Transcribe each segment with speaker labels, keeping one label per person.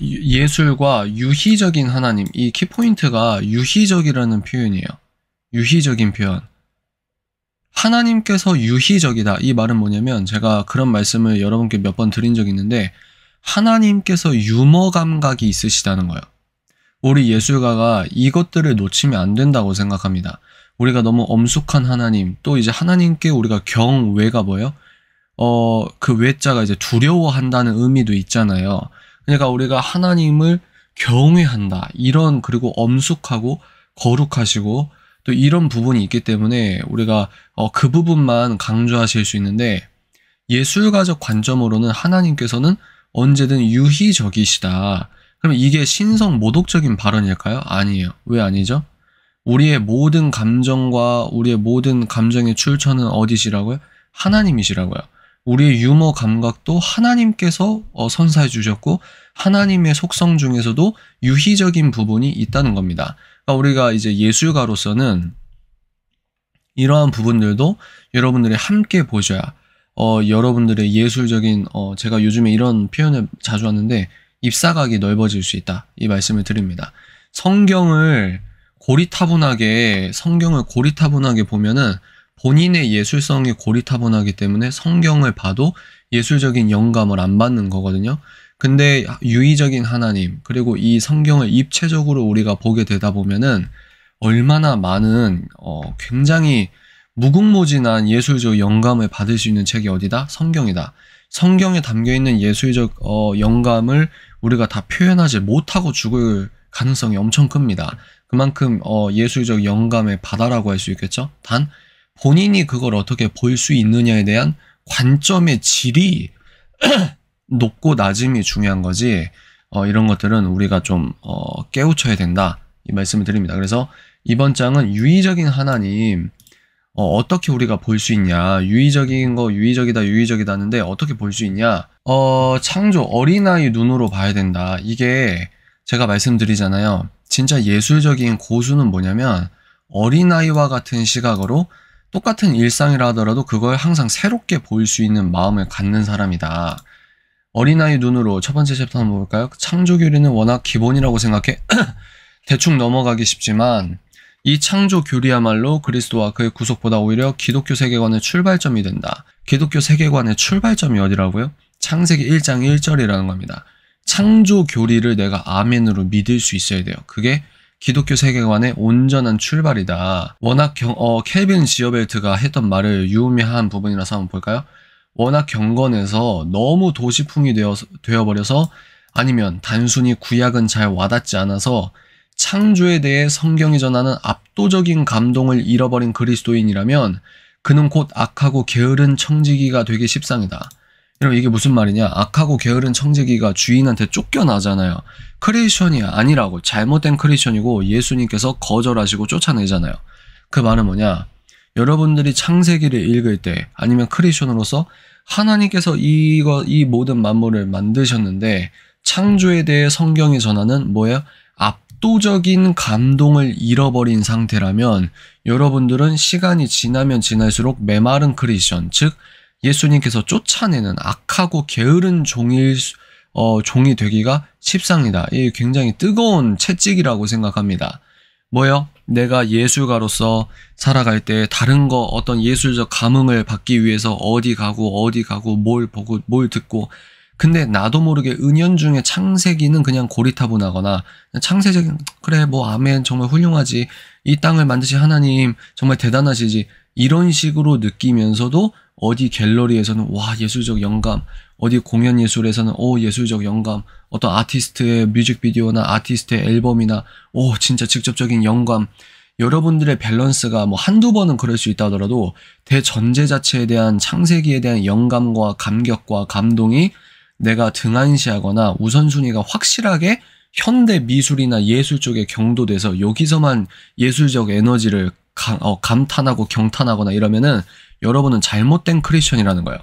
Speaker 1: 예술과 유희적인 하나님, 이 키포인트가 유희적이라는 표현이에요. 유희적인 표현. 하나님께서 유희적이다. 이 말은 뭐냐면 제가 그런 말씀을 여러분께 몇 번 드린 적이 있는데 하나님께서 유머 감각이 있으시다는 거예요. 우리 예술가가 이것들을 놓치면 안 된다고 생각합니다. 우리가 너무 엄숙한 하나님, 또 이제 하나님께 우리가 경외가 뭐예요? 그 외자가 이제 두려워한다는 의미도 있잖아요. 그러니까 우리가 하나님을 경외한다. 이런, 그리고 엄숙하고 거룩하시고 또 이런 부분이 있기 때문에 우리가 그 부분만 강조하실 수 있는데 예술가적 관점으로는 하나님께서는 언제든 유희적이시다. 그럼 이게 신성 모독적인 발언일까요? 아니에요. 왜 아니죠? 우리의 모든 감정과 우리의 모든 감정의 출처는 어디시라고요? 하나님이시라고요. 우리의 유머 감각도 하나님께서 선사해 주셨고 하나님의 속성 중에서도 유희적인 부분이 있다는 겁니다. 그러니까 우리가 이제 예술가로서는 이러한 부분들도 여러분들이 함께 보셔야 여러분들의 예술적인 제가 요즘에 이런 표현을 자주 하는데 입사각이 넓어질 수 있다. 이 말씀을 드립니다. 성경을 고리타분하게 보면은 본인의 예술성이 고리타분하기 때문에 성경을 봐도 예술적인 영감을 안 받는 거거든요. 근데 유희적인 하나님, 그리고 이 성경을 입체적으로 우리가 보게 되다 보면은 얼마나 많은 굉장히 무궁무진한 예술적 영감을 받을 수 있는 책이 어디다? 성경이다. 성경에 담겨있는 예술적 영감을 우리가 다 표현하지 못하고 죽을 가능성이 엄청 큽니다. 그만큼 예술적 영감의 바다라고 할 수 있겠죠? 단 본인이 그걸 어떻게 볼 수 있느냐에 대한 관점의 질이 높고 낮음이 중요한 거지 이런 것들은 우리가 좀 깨우쳐야 된다. 이 말씀을 드립니다. 그래서 이번 장은 유희적인 하나님 어떻게 우리가 볼 수 있냐. 유희적인 거 유희적이다 하는데 어떻게 볼 수 있냐. 창조 어린아이 눈으로 봐야 된다. 이게 제가 말씀드리잖아요. 진짜 예술적인 고수는 뭐냐면 어린아이와 같은 시각으로 똑같은 일상이라 하더라도 그걸 항상 새롭게 볼 수 있는 마음을 갖는 사람이다. 어린아이 눈으로 첫 번째 챕터 한번 볼까요? 창조 교리는 워낙 기본이라고 생각해 대충 넘어가기 쉽지만 이 창조 교리야말로 그리스도와 그의 구속보다 오히려 기독교 세계관의 출발점이 된다. 기독교 세계관의 출발점이 어디라고요? 창세기 1장 1절이라는 겁니다. 창조 교리를 내가 아멘으로 믿을 수 있어야 돼요. 그게 기독교 세계관의 온전한 출발이다. 워낙 켈빈 지어벨트가 했던 말을 유의미한 부분이라서 한번 볼까요? 워낙 경건해서 너무 도시풍이 되어버려서 아니면 단순히 구약은 잘 와닿지 않아서 창조에 대해 성경이 전하는 압도적인 감동을 잃어버린 그리스도인이라면 그는 곧 악하고 게으른 청지기가 되기 십상이다. 여러분 이게 무슨 말이냐? 악하고 게으른 청지기가 주인한테 쫓겨나잖아요. 크리스천이 아니라고, 잘못된 크리스천이고 예수님께서 거절하시고 쫓아내잖아요. 그 말은 뭐냐? 여러분들이 창세기를 읽을 때 아니면 크리스천으로서 하나님께서 이 모든 만물을 만드셨는데 창조에 대해 성경이 전하는 뭐예요? 압도적인 감동을 잃어버린 상태라면 여러분들은 시간이 지나면 지날수록 메마른 크리스천, 즉 예수님께서 쫓아내는 악하고 게으른 종이 되기가 십상이다. 이 굉장히 뜨거운 채찍이라고 생각합니다. 뭐요? 내가 예술가로서 살아갈 때 다른 거 어떤 예술적 감흥을 받기 위해서 어디 가고 뭘 보고 뭘 듣고 근데 나도 모르게 은연중에 창세기는 그냥 고리타분하거나 창세적인 그래 뭐 아멘 정말 훌륭하지 이 땅을 만드신 하나님 정말 대단하시지 이런 식으로 느끼면서도 어디 갤러리에서는 와 예술적 영감 어디 공연 예술에서는 오 예술적 영감 어떤 아티스트의 뮤직비디오나 아티스트의 앨범이나 오 진짜 직접적인 영감 여러분들의 밸런스가 뭐 한두 번은 그럴 수 있다 하더라도 대전제 자체에 대한 창세기에 대한 영감과 감격과 감동이 내가 등한시하거나 우선순위가 확실하게 현대 미술이나 예술 쪽에 경도돼서 여기서만 예술적 에너지를 감탄하고 경탄하거나 이러면은 여러분은 잘못된 크리스천이라는 거예요.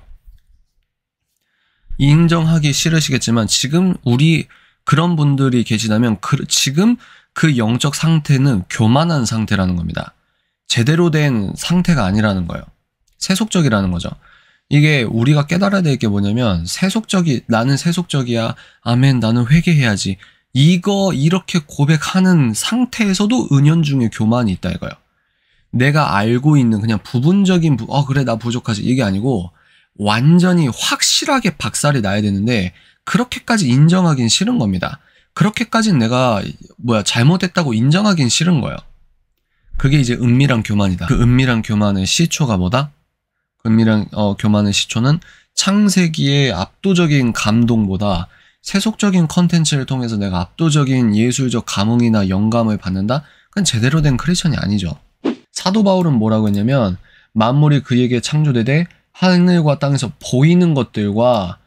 Speaker 1: 인정하기 싫으시겠지만 지금 우리 그런 분들이 계시다면 지금 그 영적 상태는 교만한 상태라는 겁니다. 제대로 된 상태가 아니라는 거예요. 세속적이라는 거죠. 이게 우리가 깨달아야 될 게 뭐냐면 나는 세속적이야. 아멘, 나는 회개해야지. 이렇게 고백하는 상태에서도 은연중에 교만이 있다 이거예요. 내가 알고 있는 그냥 부분적인 그래 나 부족하지 이게 아니고 완전히 확실하게 박살이 나야 되는데 그렇게까지 인정하긴 싫은 겁니다. 그렇게까지는 내가 잘못했다고 인정하긴 싫은 거예요. 그게 이제 은밀한 교만이다. 그 은밀한 교만의 시초가 뭐다? 그 은밀한 교만의 시초는 창세기의 압도적인 감동보다 세속적인 컨텐츠를 통해서 내가 압도적인 예술적 감흥이나 영감을 받는다? 그건 제대로 된 크리스천이 아니죠. 사도 바울은 뭐라고 했냐면 만물이 그에게 창조되되 하늘과 땅에서 보이는 것들과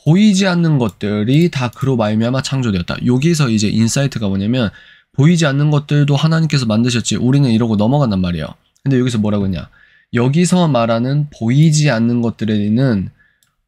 Speaker 1: 보이지 않는 것들이 다 그로 말미암아 창조되었다. 여기서 이제 인사이트가 뭐냐면 보이지 않는 것들도 하나님께서 만드셨지 우리는 이러고 넘어간단 말이에요. 근데 여기서 뭐라고 했냐? 여기서 말하는 보이지 않는 것들에는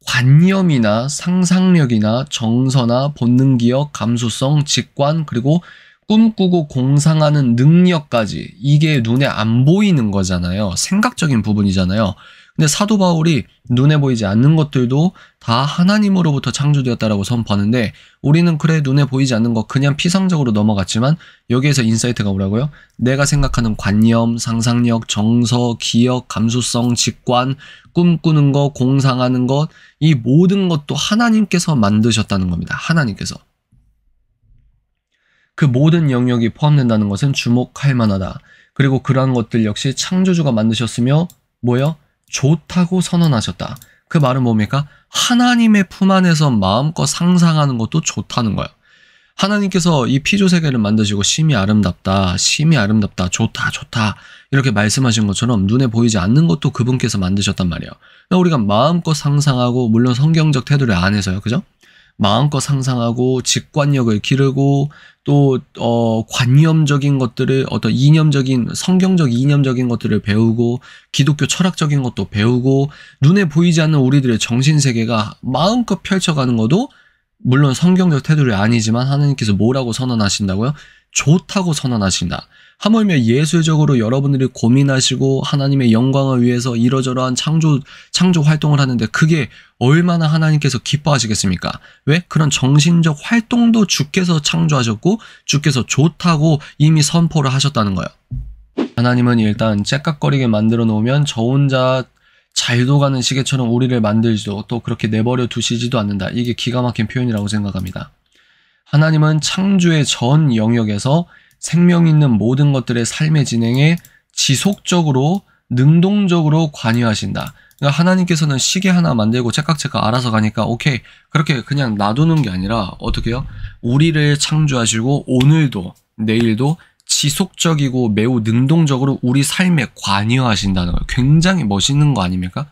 Speaker 1: 관념이나 상상력이나 정서나 본능기억, 감수성, 직관 그리고 꿈꾸고 공상하는 능력까지 이게 눈에 안 보이는 거잖아요. 생각적인 부분이잖아요. 근데 사도 바울이 눈에 보이지 않는 것들도 다 하나님으로부터 창조되었다라고 선포하는데 우리는 그래 눈에 보이지 않는 거 그냥 피상적으로 넘어갔지만 여기에서 인사이트가 뭐라고요? 내가 생각하는 관념, 상상력, 정서, 기억, 감수성, 직관, 꿈꾸는 거, 공상하는 것 이 모든 것도 하나님께서 만드셨다는 겁니다. 하나님께서. 그 모든 영역이 포함된다는 것은 주목할 만하다. 그리고 그러한 것들 역시 창조주가 만드셨으며 뭐요? 좋다고 선언하셨다. 그 말은 뭡니까? 하나님의 품 안에서 마음껏 상상하는 것도 좋다는 거예요. 하나님께서 이 피조세계를 만드시고 심히 아름답다, 좋다 이렇게 말씀하신 것처럼 눈에 보이지 않는 것도 그분께서 만드셨단 말이에요. 우리가 마음껏 상상하고 물론 성경적 테두리 안에서요. 그죠? 마음껏 상상하고 직관력을 기르고 또 관념적인 것들을 어떤 성경적 이념적인 것들을 배우고 기독교 철학적인 것도 배우고 눈에 보이지 않는 우리들의 정신세계가 마음껏 펼쳐가는 것도 물론 성경적 테두리 아니지만 하나님께서 뭐라고 선언하신다고요? 좋다고 선언하신다. 하물며 예술적으로 여러분들이 고민하시고 하나님의 영광을 위해서 이러저러한 창조 활동을 하는데 그게 얼마나 하나님께서 기뻐하시겠습니까? 왜? 그런 정신적 활동도 주께서 창조하셨고 주께서 좋다고 이미 선포를 하셨다는 거예요. 하나님은 일단 째깍거리게 만들어 놓으면 저 혼자 잘도 가는 시계처럼 우리를 만들지도 또 그렇게 내버려 두시지도 않는다. 이게 기가 막힌 표현이라고 생각합니다. 하나님은 창조의 전 영역에서 생명 있는 모든 것들의 삶의 진행에 지속적으로 능동적으로 관여하신다. 그러니까 하나님께서는 시계 하나 만들고 째깍째깍 알아서 가니까 오케이 그렇게 그냥 놔두는 게 아니라 어떻게 해요? 우리를 창조하시고 오늘도 내일도 지속적이고 매우 능동적으로 우리 삶에 관여하신다는 거예요. 굉장히 멋있는 거 아닙니까?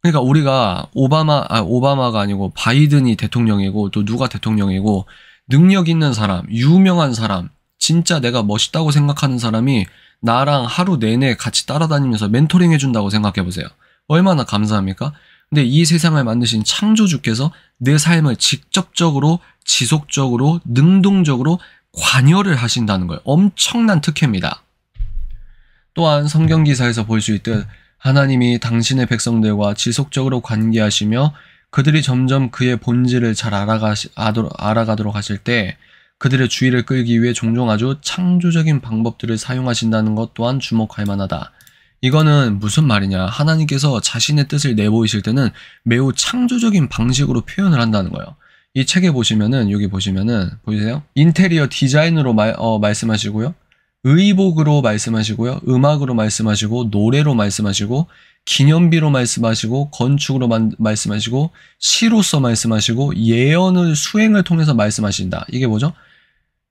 Speaker 1: 그러니까 우리가 오바마가 아니고 바이든이 대통령이고 또 누가 대통령이고 능력 있는 사람, 유명한 사람, 진짜 내가 멋있다고 생각하는 사람이 나랑 하루 내내 같이 따라다니면서 멘토링 해준다고 생각해보세요. 얼마나 감사합니까? 근데 이 세상을 만드신 창조주께서 내 삶을 직접적으로, 지속적으로, 능동적으로 관여를 하신다는 거예요. 엄청난 특혜입니다. 또한 성경기사에서 볼 수 있듯 하나님이 당신의 백성들과 지속적으로 관계하시며 그들이 점점 그의 본질을 잘 알아가도록 하실 때 그들의 주의를 끌기 위해 종종 아주 창조적인 방법들을 사용하신다는 것 또한 주목할 만하다. 이거는 무슨 말이냐? 하나님께서 자신의 뜻을 내보이실 때는 매우 창조적인 방식으로 표현을 한다는 거예요. 이 책에 보시면은 여기 보시면은 보이세요? 인테리어 디자인으로 말씀하시고요. 의복으로 말씀하시고요. 음악으로 말씀하시고 노래로 말씀하시고 기념비로 말씀하시고 건축으로 말씀하시고 시로서 말씀하시고 예언을 수행을 통해서 말씀하신다. 이게 뭐죠?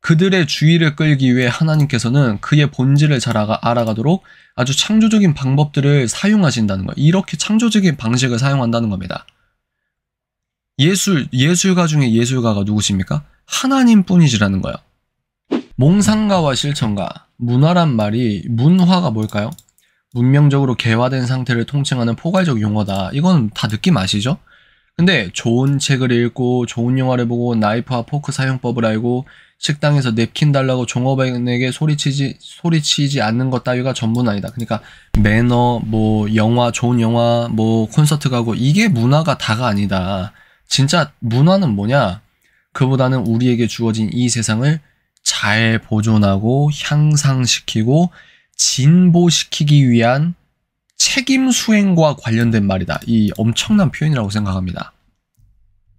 Speaker 1: 그들의 주의를 끌기 위해 하나님께서는 그의 본질을 잘 알아가도록 아주 창조적인 방법들을 사용하신다는 거예요. 이렇게 창조적인 방식을 사용한다는 겁니다. 예술가 중에 예술가가 누구십니까? 하나님뿐이시라는 거예요. 몽상가와 실천가, 문화란 말이 문화가 뭘까요? 문명적으로 개화된 상태를 통칭하는 포괄적 용어다. 이건 다 느낌 아시죠? 근데 좋은 책을 읽고 좋은 영화를 보고 나이프와 포크 사용법을 알고 식당에서 냅킨 달라고 종업원에게 소리치지 않는 것 따위가 전부는 아니다. 그러니까 매너, 뭐 영화, 좋은 영화, 뭐 콘서트 가고 이게 문화가 다가 아니다. 진짜 문화는 뭐냐? 그보다는 우리에게 주어진 이 세상을 잘 보존하고 향상시키고 진보시키기 위한 책임 수행과 관련된 말이다. 이 엄청난 표현이라고 생각합니다.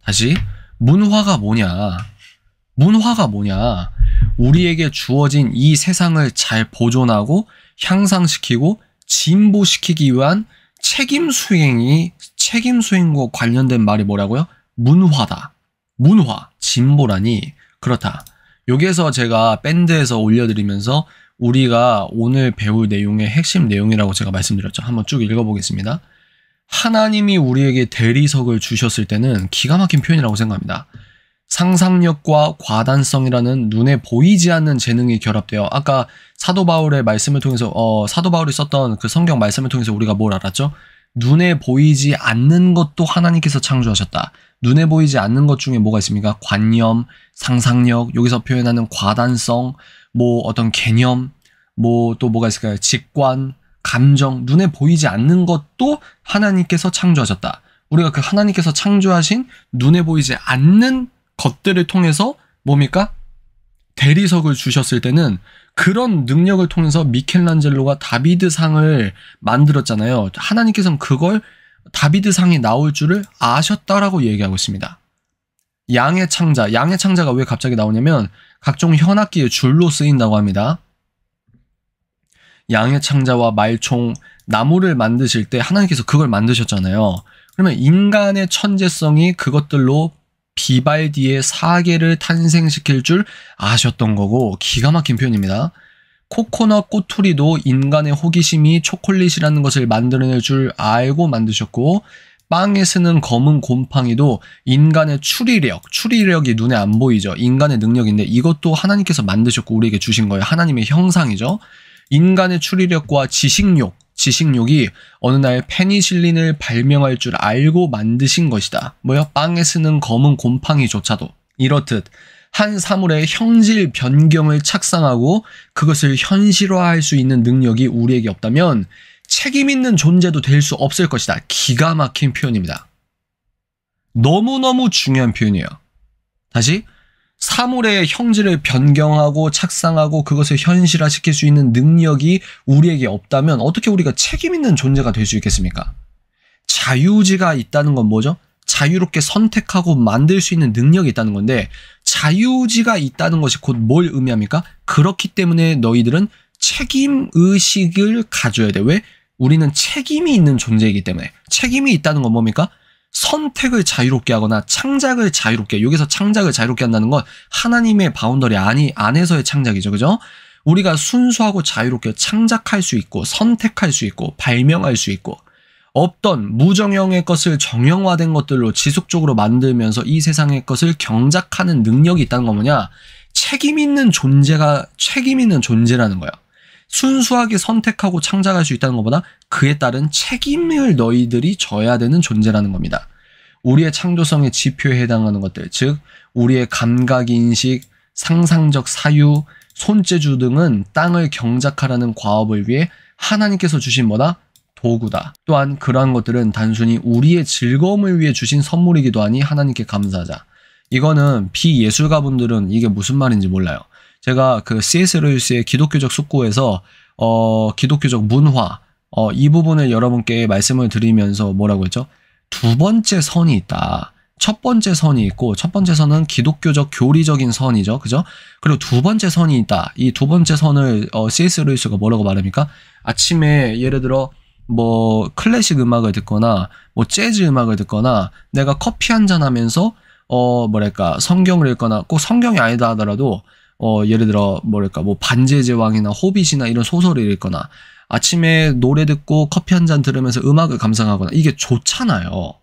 Speaker 1: 다시 문화가 뭐냐? 문화가 뭐냐? 우리에게 주어진 이 세상을 잘 보존하고 향상시키고 진보시키기 위한 책임 수행과 관련된 말이 뭐라고요? 문화다. 문화, 진보라니 그렇다. 여기에서 제가 밴드에서 올려드리면서 우리가 오늘 배울 내용의 핵심 내용이라고 제가 말씀드렸죠. 한번 쭉 읽어보겠습니다. 하나님이 우리에게 대리석을 주셨을 때는 기가 막힌 표현이라고 생각합니다. 상상력과 과단성이라는 눈에 보이지 않는 재능이 결합되어 아까 사도 바울의 말씀을 통해서 사도 바울이 썼던 그 성경 말씀을 통해서 우리가 뭘 알았죠? 눈에 보이지 않는 것도 하나님께서 창조하셨다. 눈에 보이지 않는 것 중에 뭐가 있습니까? 관념, 상상력, 여기서 표현하는 과단성, 뭐 어떤 개념, 뭐 또 뭐가 있을까요? 직관, 감정, 눈에 보이지 않는 것도 하나님께서 창조하셨다. 우리가 그 하나님께서 창조하신 눈에 보이지 않는 것들을 통해서 뭡니까? 대리석을 주셨을 때는 그런 능력을 통해서 미켈란젤로가 다비드상을 만들었잖아요. 하나님께서는 그걸 다비드상이 나올 줄을 아셨다라고 얘기하고 있습니다. 양의 창자가 왜 갑자기 나오냐면 각종 현악기의 줄로 쓰인다고 합니다. 양의 창자와 말총, 나무를 만드실 때 하나님께서 그걸 만드셨잖아요. 그러면 인간의 천재성이 그것들로 비발디의 사계를 탄생시킬 줄 아셨던 거고 기가 막힌 표현입니다. 코코넛 꼬투리도 인간의 호기심이 초콜릿이라는 것을 만들어낼 줄 알고 만드셨고 빵에 쓰는 검은 곰팡이도 인간의 추리력이 눈에 안 보이죠. 인간의 능력인데 이것도 하나님께서 만드셨고 우리에게 주신 거예요. 하나님의 형상이죠. 인간의 추리력과 지식욕이 어느 날 페니실린을 발명할 줄 알고 만드신 것이다. 뭐요? 빵에 쓰는 검은 곰팡이조차도. 이렇듯 한 사물의 형질 변경을 착상하고 그것을 현실화할 수 있는 능력이 우리에게 없다면 책임 있는 존재도 될 수 없을 것이다. 기가 막힌 표현입니다. 너무너무 중요한 표현이에요. 다시 사물의 형질을 변경하고 착상하고 그것을 현실화시킬 수 있는 능력이 우리에게 없다면 어떻게 우리가 책임 있는 존재가 될 수 있겠습니까? 자유지가 있다는 건 뭐죠? 자유롭게 선택하고 만들 수 있는 능력이 있다는 건데 자유지가 있다는 것이 곧 뭘 의미합니까? 그렇기 때문에 너희들은 책임의식을 가져야 돼. 왜? 우리는 책임이 있는 존재이기 때문에. 책임이 있다는 건 뭡니까? 선택을 자유롭게 하거나 창작을 자유롭게, 여기서 창작을 자유롭게 한다는 건 하나님의 바운더리 안에서의 창작이죠. 그죠? 우리가 순수하고 자유롭게 창작할 수 있고 선택할 수 있고 발명할 수 있고 없던 무정형의 것을 정형화된 것들로 지속적으로 만들면서 이 세상의 것을 경작하는 능력이 있다는 건 뭐냐? 책임 있는 존재라는 거예요. 순수하게 선택하고 창작할 수 있다는 것보다 그에 따른 책임을 너희들이 져야 되는 존재라는 겁니다. 우리의 창조성의 지표에 해당하는 것들, 즉 우리의 감각인식, 상상적 사유, 손재주 등은 땅을 경작하라는 과업을 위해 하나님께서 주신 뭐다? 도구다. 또한 그러한 것들은 단순히 우리의 즐거움을 위해 주신 선물이기도 하니 하나님께 감사하자. 이거는 비예술가분들은 이게 무슨 말인지 몰라요. 제가 그 C.S. 루이스의 기독교적 숙고에서 기독교적 문화 이 부분을 여러분께 말씀을 드리면서 뭐라고 했죠? 두 번째 선이 있다. 첫 번째 선이 있고 첫 번째 선은 기독교적 교리적인 선이죠. 그죠? 그리고 두 번째 선이 있다. 이 두 번째 선을 C.S. 루이스가 뭐라고 말합니까? 아침에 예를 들어 뭐 클래식 음악을 듣거나 뭐 재즈 음악을 듣거나 내가 커피 한잔 하면서 뭐랄까 성경을 읽거나 꼭 성경이 아니다 하더라도 예를 들어 뭐랄까 뭐 반지의 제왕이나 호빗이나 이런 소설을 읽거나 아침에 노래 듣고 커피 한잔 들으면서 음악을 감상하거나 이게 좋잖아요.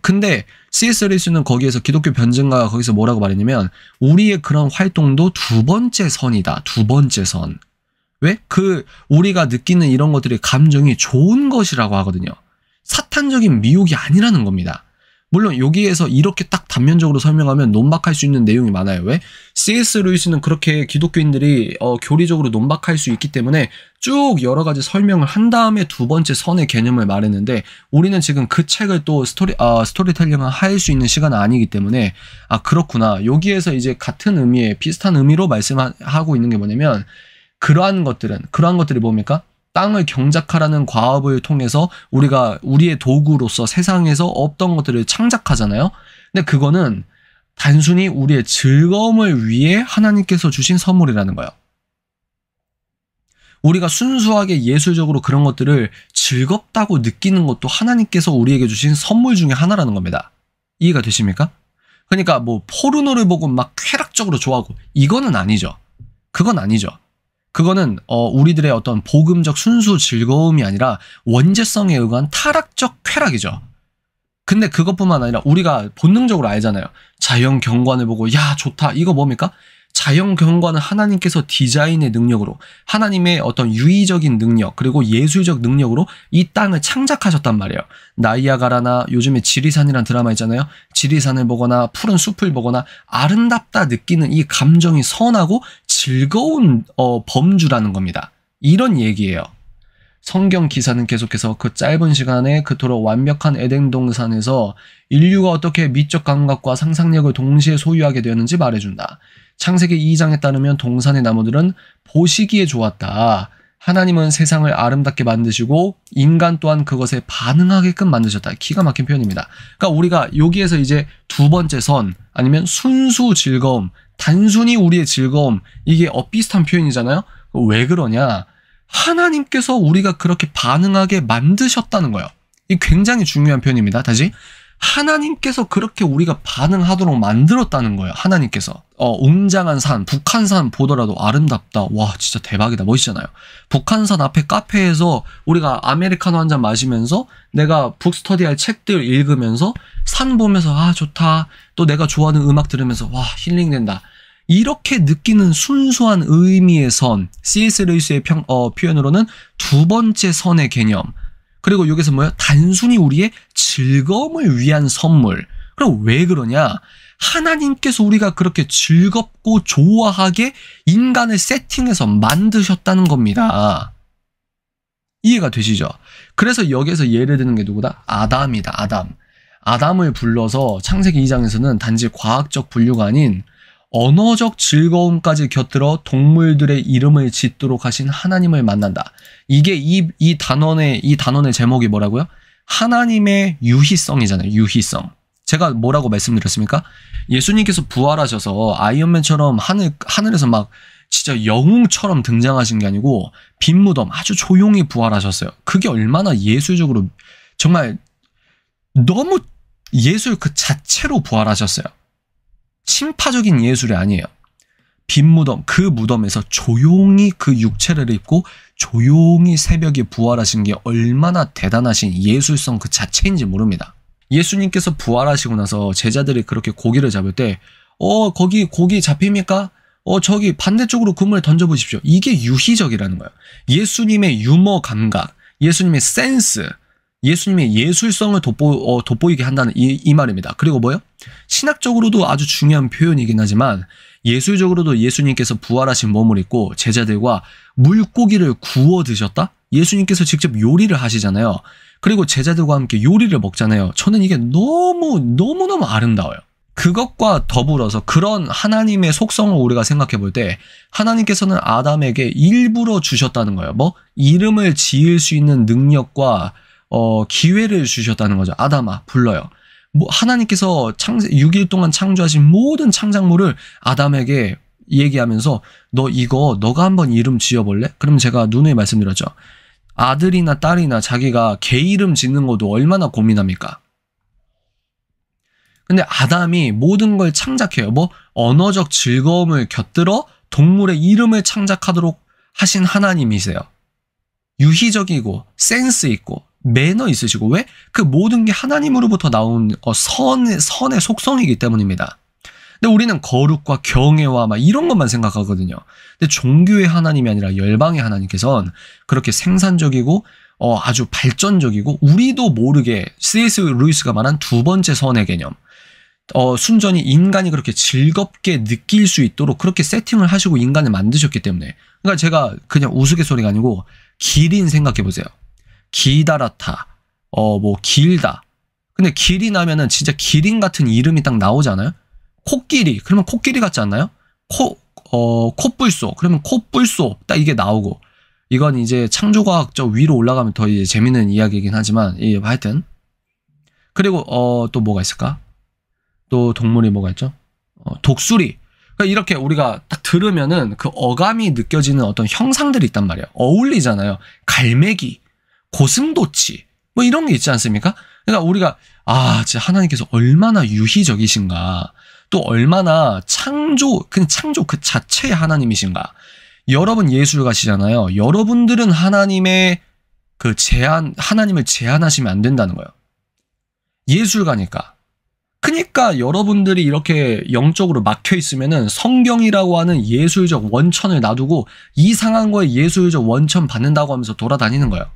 Speaker 1: 근데 C.S. 루이스는 거기에서 기독교 변증가가 거기서 뭐라고 말했냐면 우리의 그런 활동도 두 번째 선이다. 두 번째 선. 왜? 우리가 느끼는 이런 것들이 감정이 좋은 것이라고 하거든요. 사탄적인 미혹이 아니라는 겁니다. 물론 여기에서 이렇게 딱 단면적으로 설명하면 논박할 수 있는 내용이 많아요. 왜? C.S. 루이스는 그렇게 기독교인들이 교리적으로 논박할 수 있기 때문에 쭉 여러 가지 설명을 한 다음에 두 번째 선의 개념을 말했는데, 우리는 지금 그 책을 또 스토리텔링을 할 수 있는 시간은 아니기 때문에, 그렇구나. 여기에서 이제 같은 의미의 비슷한 의미로 말씀하고 있는 게 뭐냐면, 그러한 것들이 뭡니까? 땅을 경작하라는 과업을 통해서 우리가 우리의 도구로서 세상에서 없던 것들을 창작하잖아요. 근데 그거는 단순히 우리의 즐거움을 위해 하나님께서 주신 선물이라는 거예요. 우리가 순수하게 예술적으로 그런 것들을 즐겁다고 느끼는 것도 하나님께서 우리에게 주신 선물 중에 하나라는 겁니다. 이해가 되십니까? 그러니까 뭐 포르노를 보고 막 쾌락적으로 좋아하고 이거는 아니죠. 그건 아니죠. 그거는 우리들의 어떤 복음적 순수 즐거움이 아니라 원죄성에 의한 타락적 쾌락이죠. 근데 그것뿐만 아니라 우리가 본능적으로 알잖아요. 자연 경관을 보고 야 좋다, 이거 뭡니까? 자연 경관은 하나님께서 디자인의 능력으로, 하나님의 어떤 유의적인 능력, 그리고 예술적 능력으로 이 땅을 창작하셨단 말이에요. 나이아가라나 요즘에 지리산이라는 드라마 있잖아요. 지리산을 보거나 푸른 숲을 보거나 아름답다 느끼는 이 감정이 선하고 즐거운 범주라는 겁니다. 이런 얘기예요. 성경 기사는 계속해서 그 짧은 시간에 그토록 완벽한 에덴 동산에서 인류가 어떻게 미적 감각과 상상력을 동시에 소유하게 되었는지 말해준다. 창세기 2장에 따르면 동산의 나무들은 보시기에 좋았다. 하나님은 세상을 아름답게 만드시고 인간 또한 그것에 반응하게끔 만드셨다. 기가 막힌 표현입니다. 그러니까 우리가 여기에서 이제 두 번째 선, 아니면 순수 즐거움, 단순히 우리의 즐거움, 이게 비슷한 표현이잖아요. 왜 그러냐? 하나님께서 우리가 그렇게 반응하게 만드셨다는 거예요. 이 굉장히 중요한 표현입니다. 다시, 하나님께서 그렇게 우리가 반응하도록 만들었다는 거예요. 하나님께서. 웅장한 산, 북한산 보더라도 아름답다. 와, 진짜 대박이다. 멋있잖아요. 북한산 앞에 카페에서 우리가 아메리카노 한 잔 마시면서 내가 북스터디할 책들 읽으면서 산 보면서 아 좋다. 또 내가 좋아하는 음악 들으면서 와 힐링된다. 이렇게 느끼는 순수한 의미의 선, C.S. 루이스의 표현으로는 두 번째 선의 개념. 그리고 여기서 뭐예요? 단순히 우리의 즐거움을 위한 선물. 그럼 왜 그러냐? 하나님께서 우리가 그렇게 즐겁고 좋아하게 인간을 세팅해서 만드셨다는 겁니다. 이해가 되시죠? 그래서 여기서 예를 드는 게 누구다? 아담이다. 아담을 불러서 창세기 2장에서는 단지 과학적 분류가 아닌 언어적 즐거움까지 곁들여 동물들의 이름을 짓도록 하신 하나님을 만난다. 이게 이 단원의 제목이 뭐라고요? 하나님의 유희성이잖아요. 유희성. 제가 뭐라고 말씀드렸습니까? 예수님께서 부활하셔서 아이언맨처럼 하늘에서 막 진짜 영웅처럼 등장하신 게 아니고 빈 무덤 아주 조용히 부활하셨어요. 그게 얼마나 예술적으로 정말 너무 예술 그 자체로 부활하셨어요. 심파적인 예술이 아니에요. 빈 무덤, 그 무덤에서 조용히 그 육체를 입고 조용히 새벽에 부활하신 게 얼마나 대단하신 예술성 그 자체인지 모릅니다. 예수님께서 부활하시고 나서 제자들이 그렇게 고기를 잡을 때 거기 고기 잡힙니까? 저기 반대쪽으로 그물을 던져보십시오. 이게 유희적이라는 거예요. 예수님의 유머 감각, 예수님의 센스, 예수님의 예술성을 돋보이게 한다는 이 말입니다. 그리고 뭐요? 신학적으로도 아주 중요한 표현이긴 하지만 예술적으로도 예수님께서 부활하신 몸을 입고 제자들과 물고기를 구워 드셨다? 예수님께서 직접 요리를 하시잖아요. 그리고 제자들과 함께 요리를 먹잖아요. 저는 이게 너무너무 아름다워요. 그것과 더불어서 그런 하나님의 속성을 우리가 생각해 볼 때 하나님께서는 아담에게 일부러 주셨다는 거예요. 이름을 지을 수 있는 능력과 기회를 주셨다는 거죠. 아담아, 불러요. 하나님께서 6일 동안 창조하신 모든 창작물을 아담에게 얘기하면서 너가 한번 이름 지어볼래? 그럼 제가 누누이 말씀드렸죠. 아들이나 딸이나 자기가 개 이름 짓는 것도 얼마나 고민합니까? 근데 아담이 모든 걸 창작해요. 언어적 즐거움을 곁들여 동물의 이름을 창작하도록 하신 하나님이세요. 유희적이고 센스 있고 매너 있으시고, 왜? 그 모든 게 하나님으로부터 나온 선의 속성이기 때문입니다. 근데 우리는 거룩과 경애와 막 이런 것만 생각하거든요. 근데 종교의 하나님이 아니라 열방의 하나님께서는 그렇게 생산적이고 아주 발전적이고 우리도 모르게 C.S. 루이스가 말한 두 번째 선의 개념. 순전히 인간이 그렇게 즐겁게 느낄 수 있도록 그렇게 세팅을 하시고 인간을 만드셨기 때문에. 그러니까 제가 그냥 우스갯소리가 아니고 기린 생각해 보세요. 기다랗다. 길다. 근데 길이 나면은 진짜 기린 같은 이름이 딱 나오잖아요? 코끼리. 그러면 코끼리 같지 않나요? 코뿔소. 그러면 코뿔소. 딱 이게 나오고. 이건 이제 창조과학적 위로 올라가면 더 이제 재밌는 이야기이긴 하지만, 하여튼. 그리고, 또 뭐가 있을까? 또 동물이 뭐가 있죠? 독수리. 그러니까 이렇게 우리가 딱 들으면은 그 어감이 느껴지는 어떤 형상들이 있단 말이에요. 어울리잖아요. 갈매기, 고슴도치, 뭐 이런 게 있지 않습니까? 그러니까 우리가, 진짜 하나님께서 얼마나 유희적이신가. 또 얼마나 그 창조 그 자체의 하나님이신가. 여러분 예술가시잖아요. 여러분들은 하나님의 하나님을 제한하시면 안 된다는 거예요. 예술가니까. 그러니까 여러분들이 이렇게 영적으로 막혀 있으면은 성경이라고 하는 예술적 원천을 놔두고 이상한 거에 예술적 원천 받는다고 하면서 돌아다니는 거예요.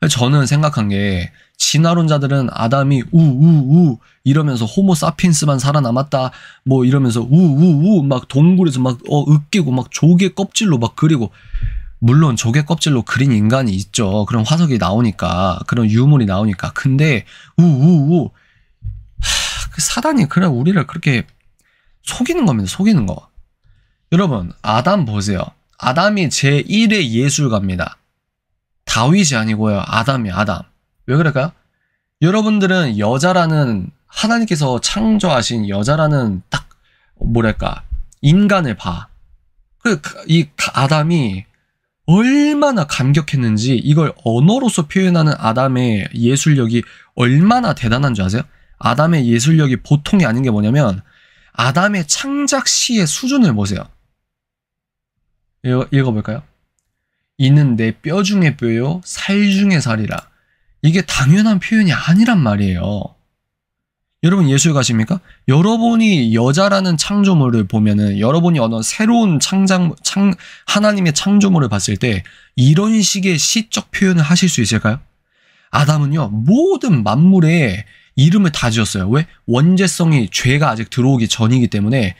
Speaker 1: 저는 생각한 게 진화론자들은 아담이 우우우 이러면서 호모사피엔스만 살아남았다 뭐 이러면서 우우우 막 동굴에서 막 으깨고 막 조개 껍질로 막 그리고, 물론 조개 껍질로 그린 인간이 있죠. 그런 화석이 나오니까, 그런 유물이 나오니까. 근데 우우우 그 사단이 그냥 우리를 그렇게 속이는 겁니다. 속이는 거. 여러분 아담 보세요. 아담이 제1의 예술가입니다. 다윗이 아니고요. 아담이 아담. 왜 그럴까요? 여러분들은 여자라는, 하나님께서 창조하신 여자라는 딱 뭐랄까 인간을 봐. 이 아담이 얼마나 감격했는지, 이걸 언어로서 표현하는 아담의 예술력이 얼마나 대단한 줄 아세요? 아담의 예술력이 보통이 아닌 게 뭐냐면 아담의 창작 시의 수준을 보세요. 읽어볼까요? 이는 내 뼈 중에 뼈요 살 중에 살이라. 이게 당연한 표현이 아니란 말이에요. 여러분 예술가십니까? 여러분이 여자라는 창조물을 보면은, 여러분이 어느 새로운 하나님의 창조물을 봤을 때 이런 식의 시적 표현을 하실 수 있을까요? 아담은요, 모든 만물에 이름을 다 지었어요. 왜? 원죄성이, 죄가 아직 들어오기 전이기 때문에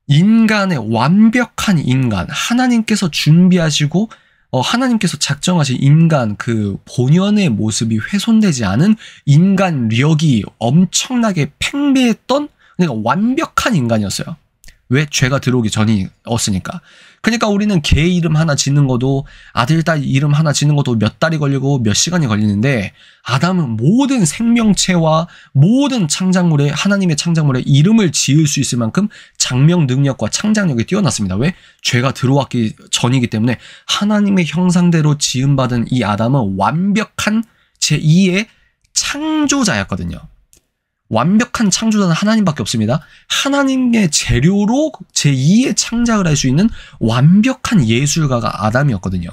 Speaker 1: 인간의 완벽한 인간, 하나님께서 준비하시고 하나님께서 작정하신 인간 그 본연의 모습이 훼손되지 않은 인간력이 엄청나게 팽배했던, 그러니까 완벽한 인간이었어요. 왜? 죄가 들어오기 전이었으니까. 그러니까 우리는 개 이름 하나 짓는 것도, 아들, 딸 이름 하나 짓는 것도 몇 달이 걸리고 몇 시간이 걸리는데, 아담은 모든 생명체와 모든 창작물에, 하나님의 창작물에 이름을 지을 수 있을 만큼 장명 능력과 창작력이 뛰어났습니다. 왜? 죄가 들어왔기 전이기 때문에 하나님의 형상대로 지음받은 이 아담은 완벽한 제2의 창조자였거든요. 완벽한 창조자는 하나님밖에 없습니다. 하나님의 재료로 제2의 창작을 할 수 있는 완벽한 예술가가 아담이었거든요.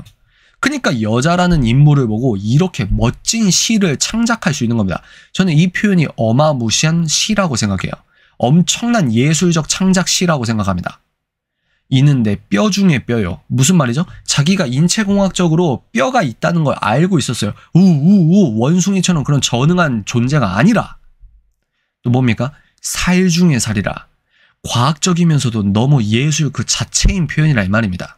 Speaker 1: 그러니까 여자라는 인물을 보고 이렇게 멋진 시를 창작할 수 있는 겁니다. 저는 이 표현이 어마무시한 시라고 생각해요. 엄청난 예술적 창작 시라고 생각합니다. 이는 내 뼈 중에 뼈요. 무슨 말이죠? 자기가 인체공학적으로 뼈가 있다는 걸 알고 있었어요. 원숭이처럼 그런 전능한 존재가 아니라. 또 뭡니까? 살 중에 살이라. 과학적이면서도 너무 예술 그 자체인 표현이라 이 말입니다.